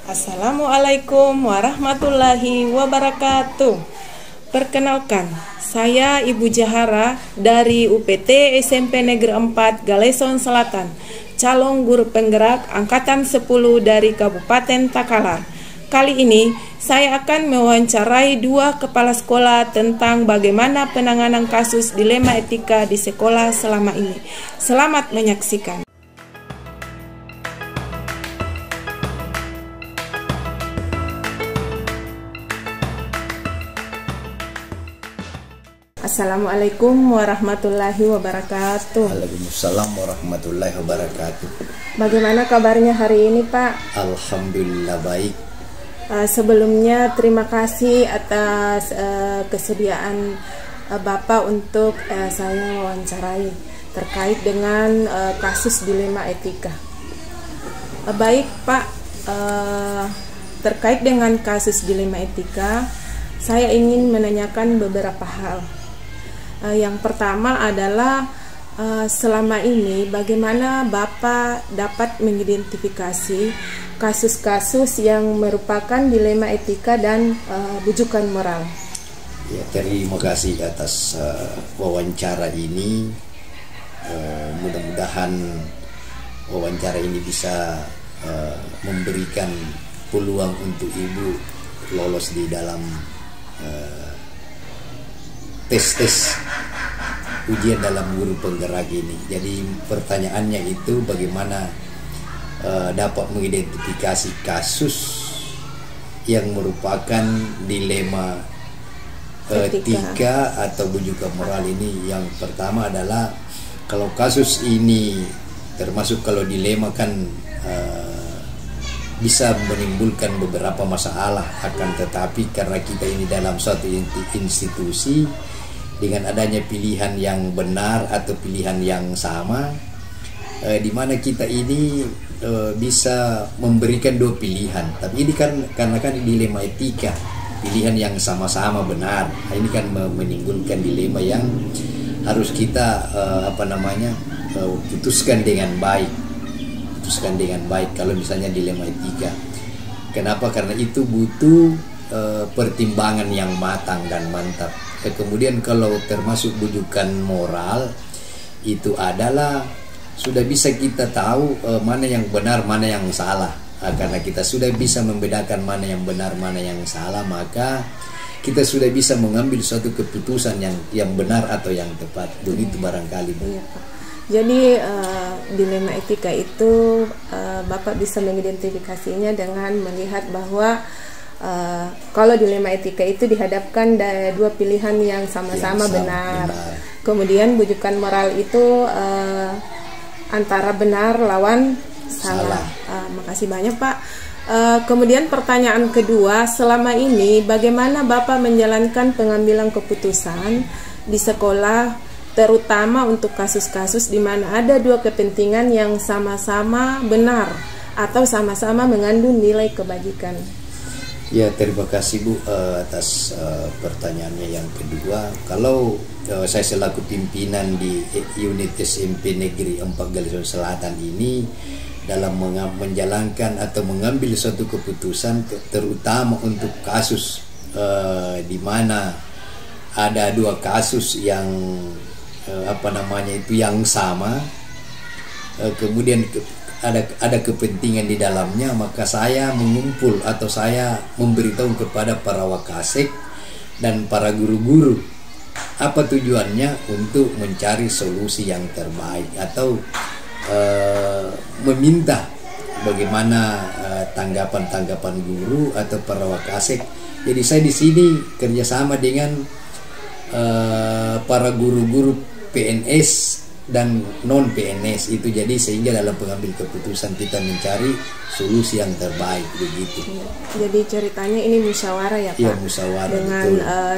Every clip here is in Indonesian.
Assalamualaikum warahmatullahi wabarakatuh. Perkenalkan, saya Ibu Jahara dari UPT SMP Negeri 4 Galeson Selatan, calon guru penggerak Angkatan 10 dari Kabupaten Takalar. Kali ini saya akan mewawancarai dua kepala sekolah tentang bagaimana penanganan kasus dilema etika di sekolah selama ini. Selamat menyaksikan. Assalamualaikum warahmatullahi wabarakatuh. Waalaikumsalam warahmatullahi wabarakatuh. Bagaimana kabarnya hari ini, Pak? Alhamdulillah baik. Sebelumnya terima kasih atas kesediaan Bapak untuk saya wawancarai terkait dengan kasus dilema etika. Baik, Pak, terkait dengan kasus dilema etika, saya ingin menanyakan beberapa hal. Yang pertama adalah selama ini bagaimana Bapak dapat mengidentifikasi kasus-kasus yang merupakan dilema etika dan bujukan moral. Ya, terima kasih atas wawancara ini. Mudah-mudahan wawancara ini bisa memberikan peluang untuk Ibu lolos di dalam tes ujian dalam guru penggerak ini. Jadi pertanyaannya itu bagaimana dapat mengidentifikasi kasus yang merupakan dilema etika atau bujukan moral ini. Yang pertama adalah kalau kasus ini termasuk kalau dilema kan bisa menimbulkan beberapa masalah, akan tetapi karena kita ini dalam suatu institusi dengan adanya pilihan yang benar atau pilihan yang sama, di mana kita ini bisa memberikan dua pilihan. Tapi ini kan karena kan dilema etika, pilihan yang sama-sama benar, ini kan menimbulkan dilema yang harus kita putuskan dengan baik. Kalau misalnya dilema etika. Kenapa? Karena itu butuh pertimbangan yang matang dan mantap. Kemudian kalau termasuk bujukan moral, itu adalah sudah bisa kita tahu mana yang benar, mana yang salah. Karena kita sudah bisa membedakan mana yang benar, mana yang salah, maka kita sudah bisa mengambil suatu keputusan yang benar atau yang tepat. Begitu barangkali, Bu. Iya, Pak. Jadi dilema etika itu Bapak bisa mengidentifikasinya dengan melihat bahwa kalau dilema etika itu dihadapkan dari dua pilihan yang sama-sama benar. Kemudian bujukan moral itu antara benar lawan salah. Makasih banyak, Pak. Kemudian pertanyaan kedua, selama ini bagaimana Bapak menjalankan pengambilan keputusan di sekolah, terutama untuk kasus-kasus di mana ada dua kepentingan yang sama-sama benar atau sama-sama mengandung nilai kebajikan? Ya, terima kasih, Bu, atas pertanyaannya yang kedua. Kalau saya selaku pimpinan di unit SMP Negeri 4 Galeson Selatan ini dalam menjalankan atau mengambil suatu keputusan, terutama untuk kasus di mana ada dua kasus yang yang sama, kemudian ada kepentingan di dalamnya, maka saya mengumpul atau saya memberitahu kepada para wakasek dan para guru-guru apa tujuannya untuk mencari solusi yang terbaik atau meminta bagaimana tanggapan guru atau para wakasek. Jadi saya di sini kerjasama dengan para guru-guru PNS dan non PNS itu, jadi sehingga dalam pengambil keputusan kita mencari solusi yang terbaik begitu. Jadi ceritanya ini musyawarah ya, Pak? Iya, musyawarah dengan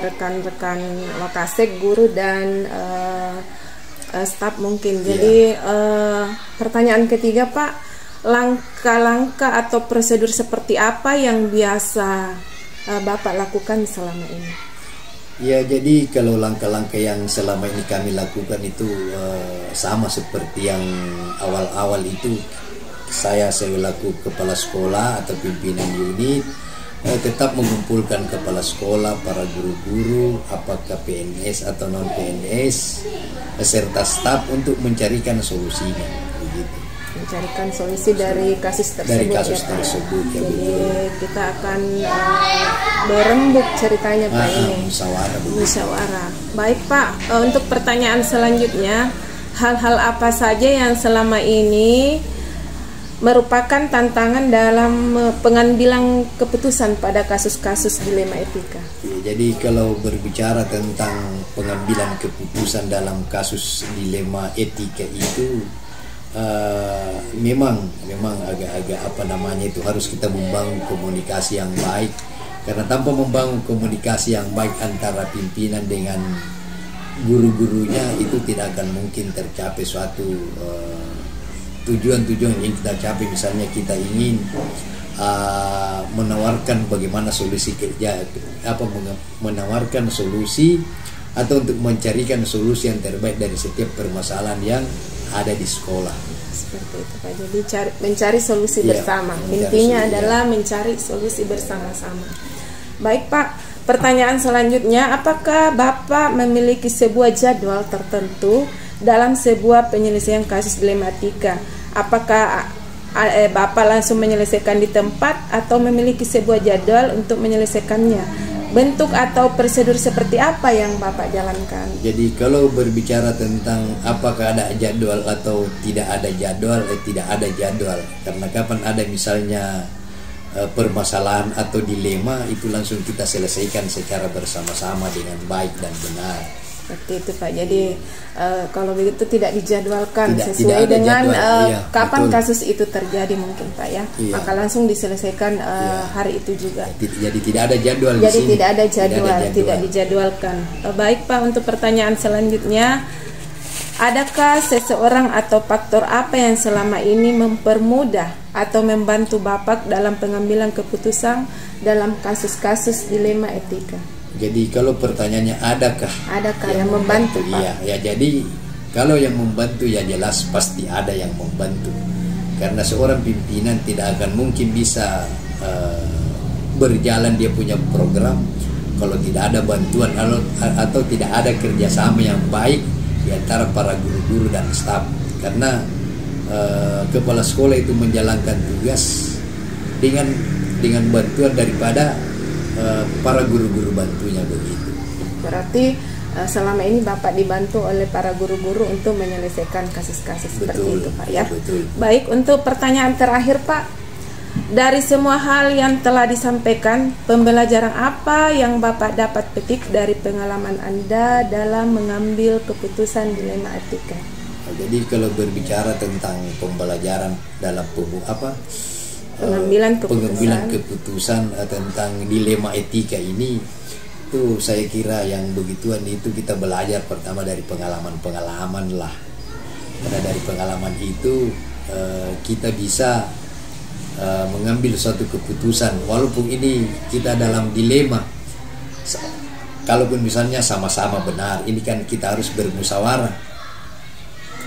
rekan-rekan wakasek, guru dan staf mungkin. Jadi pertanyaan ketiga, Pak, langkah-langkah atau prosedur seperti apa yang biasa Bapak lakukan selama ini? Ya, jadi kalau langkah-langkah yang selama ini kami lakukan itu sama seperti yang awal-awal itu saya selaku kepala sekolah atau pimpinan unit tetap mengumpulkan kepala sekolah, para guru-guru, apakah PNS atau non PNS, serta staf untuk mencarikan solusinya, begitu. Mencarikan solusi dari kasus tersebut. Dari kasus ya, Pak. tersebut, ya, Jadi betul. kita akan berembuk ceritanya Pak ini. Musyawarah. Baik Pak, untuk pertanyaan selanjutnya, hal-hal apa saja yang selama ini merupakan tantangan dalam pengambilan keputusan pada kasus-kasus dilema etika? Ya, jadi kalau berbicara tentang pengambilan keputusan dalam kasus dilema etika itu memang agak-agak itu harus kita membangun komunikasi yang baik, karena tanpa membangun komunikasi yang baik antara pimpinan dengan guru-gurunya itu tidak akan mungkin tercapai suatu tujuan-tujuan yang kita capai. Misalnya kita ingin menawarkan bagaimana solusi kerja, menawarkan solusi atau untuk mencarikan solusi yang terbaik dari setiap permasalahan yang ada di sekolah. Seperti itu Pak. Jadi mencari solusi bersama. Intinya adalah mencari solusi bersama-sama. Baik Pak, pertanyaan selanjutnya, apakah Bapak memiliki sebuah jadwal tertentu dalam sebuah penyelesaian kasus dilema etika? Apakah Bapak langsung menyelesaikan di tempat atau memiliki sebuah jadwal untuk menyelesaikannya? Bentuk atau prosedur seperti apa yang Bapak jalankan? Jadi kalau berbicara tentang apakah ada jadwal atau tidak ada jadwal, tidak ada jadwal. Karena kapan ada misalnya permasalahan atau dilema, itu langsung kita selesaikan secara bersama-sama dengan baik dan benar. Seperti itu Pak. Jadi kalau begitu tidak dijadwalkan sesuai tidak dengan kapan betul. Kasus itu terjadi mungkin Pak ya. Iya. Maka langsung diselesaikan hari itu juga. Jadi tidak ada jadwal. Jadi di sini. tidak ada jadwal, tidak dijadwalkan. Baik Pak, untuk pertanyaan selanjutnya, adakah seseorang atau faktor apa yang selama ini mempermudah atau membantu Bapak dalam pengambilan keputusan dalam kasus-kasus dilema etika? Jadi kalau pertanyaannya adakah yang membantu Pak? Iya, ya jadi kalau yang membantu ya jelas pasti ada yang membantu. Karena seorang pimpinan tidak akan mungkin bisa berjalan dia punya program kalau tidak ada bantuan atau tidak ada kerjasama yang baik di antara para guru-guru dan staf. Karena kepala sekolah itu menjalankan tugas dengan bantuan daripada para guru-guru bantunya, begitu. Berarti selama ini Bapak dibantu oleh para guru-guru untuk menyelesaikan kasus-kasus seperti itu Pak ya. Betul. Baik, untuk pertanyaan terakhir Pak, dari semua hal yang telah disampaikan, pembelajaran apa yang Bapak dapat petik dari pengalaman Anda dalam mengambil keputusan dilema etika? Jadi kalau berbicara tentang pembelajaran dalam pengambilan keputusan tentang dilema etika ini, itu saya kira yang begituan itu kita belajar pertama dari pengalaman lah. Karena dari pengalaman itu kita bisa mengambil suatu keputusan walaupun ini kita dalam dilema. Kalaupun misalnya sama-sama benar, ini kan kita harus bermusyawarah.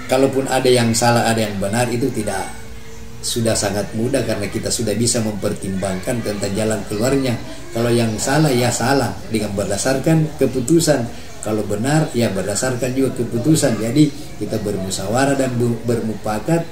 Kalaupun ada yang salah ada yang benar, itu sudah sangat mudah karena kita sudah bisa mempertimbangkan tentang jalan keluarnya. Kalau yang salah ya salah dengan berdasarkan keputusan, kalau benar ya berdasarkan juga keputusan. Jadi kita bermusyawarah dan bermufakat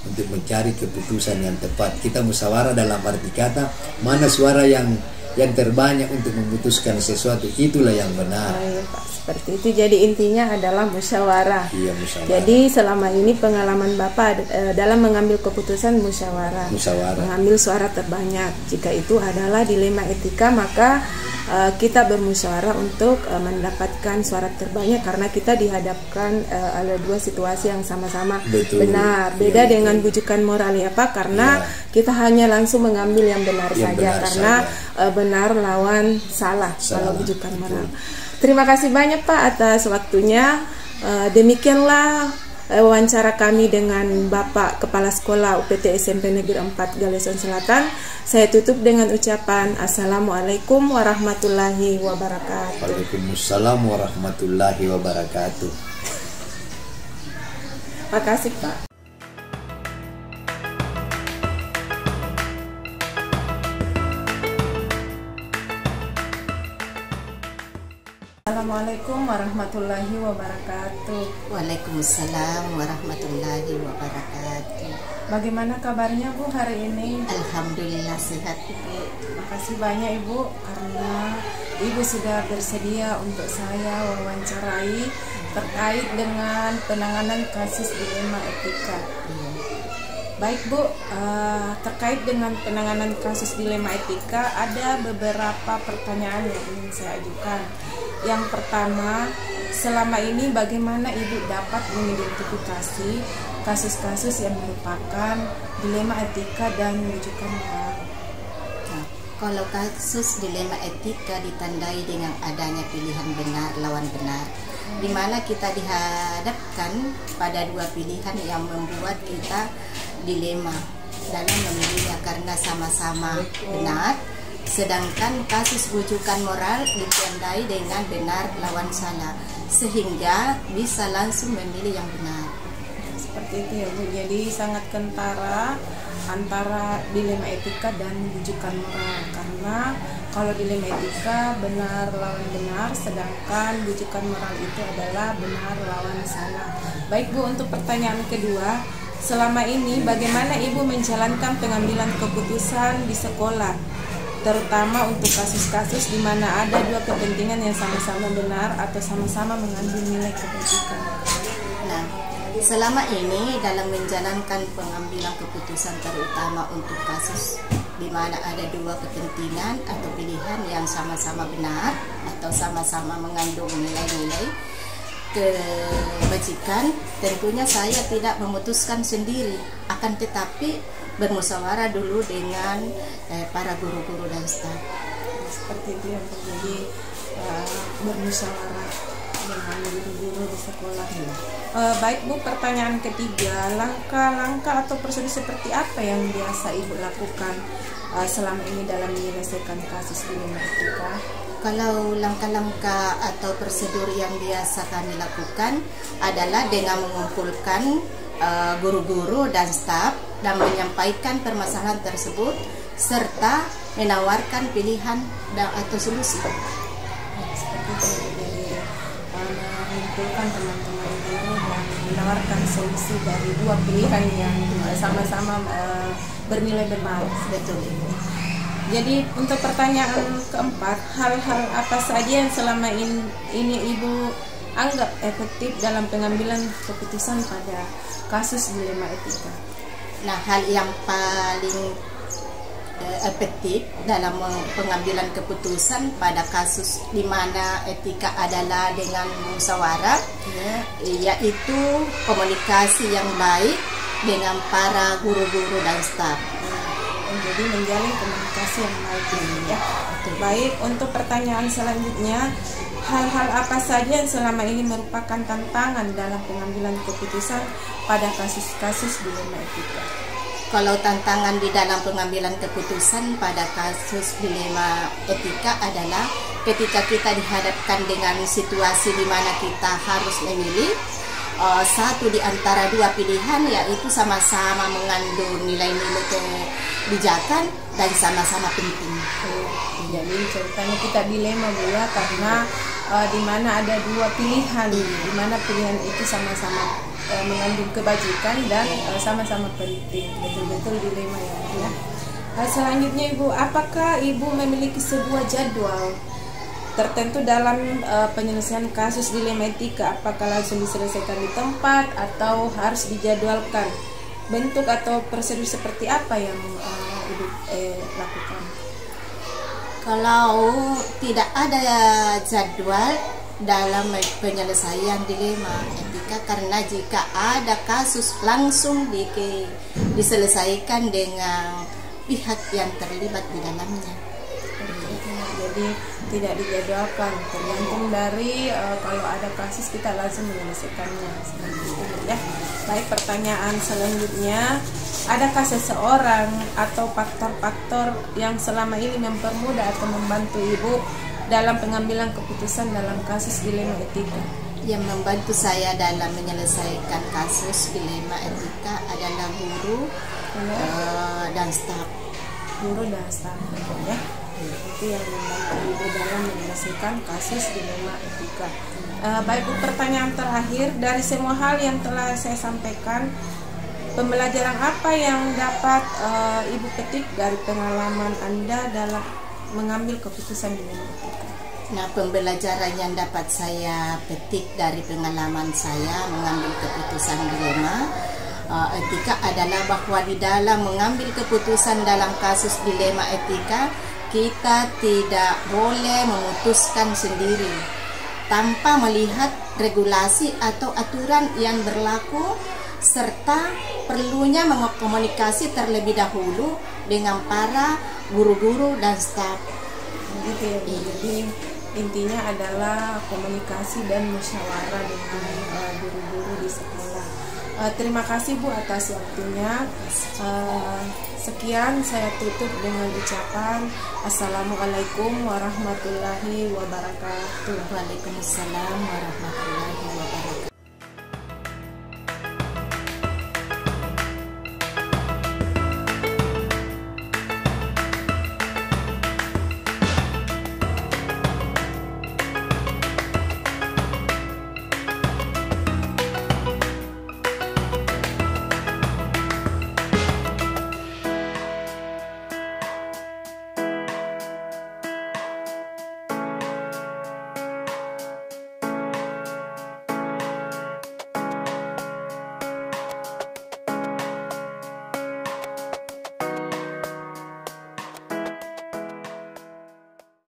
untuk mencari keputusan yang tepat. Kita musyawarah dalam arti kata mana suara yang terbanyak untuk memutuskan sesuatu, itulah yang benar. Iya Pak, seperti itu. Jadi intinya adalah musyawarah. Iya, musyawarah. Jadi selama ini pengalaman Bapak dalam mengambil keputusan musyawarah. Mengambil suara terbanyak. Jika itu adalah dilema etika, maka kita bermusyawarah untuk mendapatkan suara terbanyak karena kita dihadapkan oleh dua situasi yang sama-sama benar. Beda dengan bujukan moral ya Pak, karena kita hanya langsung mengambil yang benar saja karena benar lawan salah kalau bujukan moral. Terima kasih banyak Pak atas waktunya. Demikianlah wawancara kami dengan Bapak Kepala Sekolah UPT SMP Negeri 4 Galesong Selatan. Saya tutup dengan ucapan Assalamualaikum warahmatullahi wabarakatuh. Waalaikumsalam warahmatullahi wabarakatuh. Makasih Pak. Assalamualaikum warahmatullahi wabarakatuh. Waalaikumsalam warahmatullahi wabarakatuh. Bagaimana kabarnya Bu hari ini? Alhamdulillah sehat Ibu. Makasih banyak Ibu karena Ibu sudah bersedia untuk saya wawancarai terkait dengan penanganan kasus dilema etika. Baik Bu, terkait dengan penanganan kasus dilema etika ada beberapa pertanyaan yang ingin saya ajukan. Yang pertama, selama ini bagaimana Ibu dapat mengidentifikasi kasus-kasus yang merupakan dilema etika dan rujukan moral? Nah, kalau kasus dilema etika ditandai dengan adanya pilihan benar lawan benar, di mana kita dihadapkan pada dua pilihan yang membuat kita dilema dalam memilihnya karena sama-sama benar. Sedangkan kasus rujukan moral ditandai dengan benar lawan salah, sehingga bisa langsung memilih yang benar. Seperti itu ya Bu, jadi sangat kentara antara dilema etika dan rujukan moral. Karena kalau dilema etika benar lawan benar, sedangkan rujukan moral itu adalah benar lawan salah. Baik Bu, untuk pertanyaan kedua, selama ini bagaimana Ibu menjalankan pengambilan keputusan di sekolah, terutama untuk kasus-kasus di mana ada dua kepentingan yang sama-sama benar atau sama-sama mengandung nilai kebajikan? Nah, selama ini dalam menjalankan pengambilan keputusan terutama untuk kasus di mana ada dua kepentingan atau pilihan yang sama-sama benar atau sama-sama mengandung nilai-nilai kebajikan, tentunya saya tidak memutuskan sendiri, akan tetapi bermusyawarah dulu dengan para guru-guru dan staf. Seperti itu yang terjadi, bermusyawarah dengan guru-guru di sekolah. Baik Bu, pertanyaan ketiga, langkah-langkah atau prosedur seperti apa yang biasa Ibu lakukan selama ini dalam menyelesaikan kasus dilema etika? Kalau langkah-langkah atau prosedur yang biasa kami lakukan adalah dengan mengumpulkan guru-guru dan staf dan menyampaikan permasalahan tersebut serta menawarkan pilihan atau solusi. Seperti itu, jadi mengumpulkan teman-teman guru dan menawarkan solusi dari dua pilihan yang sama-sama bernilai benar. Betul. Jadi untuk pertanyaan keempat, hal-hal apa saja yang selama ini Ibu anggap efektif dalam pengambilan keputusan pada kasus dilema etika? Nah, hal yang paling efektif dalam pengambilan keputusan pada kasus di mana etika adalah dengan musyawarah, yaitu komunikasi yang baik dengan para guru-guru dan staf. Jadi menjalin komunikasi yang baik ya. Baik, untuk pertanyaan selanjutnya, hal-hal apa saja yang selama ini merupakan tantangan dalam pengambilan keputusan pada kasus-kasus dilema etika? Kalau tantangan di dalam pengambilan keputusan pada kasus dilema etika adalah ketika kita dihadapkan dengan situasi di mana kita harus memilih satu di antara dua pilihan, yaitu sama-sama mengandung nilai-nilai kebijakan dan sama-sama penting. Jadi ceritanya kita dilema Bu ya, karena di mana ada dua pilihan, di mana pilihan itu sama-sama mengandung kebajikan dan sama-sama penting. Betul-betul dilema ya. Selanjutnya Ibu, apakah Ibu memiliki sebuah jadwal tertentu dalam penyelesaian kasus dilema etika? Apakah langsung diselesaikan di tempat atau harus dijadwalkan? Bentuk atau prosedur seperti apa yang Ibu lakukan? Kalau tidak ada jadwal dalam penyelesaian dilema etika, karena jika ada kasus langsung diselesaikan dengan pihak yang terlibat di dalamnya. Jadi tidak dijadwalkan, tergantung dari kalau ada kasus kita langsung menyelesaikannya seperti itu ya. Baik, pertanyaan selanjutnya, adakah seseorang atau faktor-faktor yang selama ini mempermudah atau membantu Ibu dalam pengambilan keputusan dalam kasus dilema etika? Yang membantu saya dalam menyelesaikan kasus dilema etika adalah guru dan staf. Guru dan staf ya. Itu yang membantu Ibu dalam menyelesaikan kasus dilema etika. Baik Bu, pertanyaan terakhir, dari semua hal yang telah saya sampaikan, pembelajaran apa yang dapat Ibu petik dari pengalaman Anda dalam mengambil keputusan dilema etika? Nah, pembelajaran yang dapat saya petik dari pengalaman saya mengambil keputusan dilema etika adalah bahwa di dalam mengambil keputusan dalam kasus dilema etika, kita tidak boleh memutuskan sendiri tanpa melihat regulasi atau aturan yang berlaku, serta perlunya mengkomunikasi terlebih dahulu dengan para guru-guru dan staf. Gitu ya, Bu. Jadi intinya adalah komunikasi dan musyawarah dengan guru-guru di sekolah. Terima kasih Bu atas waktunya. Sekian, saya tutup dengan ucapan Assalamualaikum warahmatullahi wabarakatuh. Waalaikumsalam warahmatullahi wabarakatuh.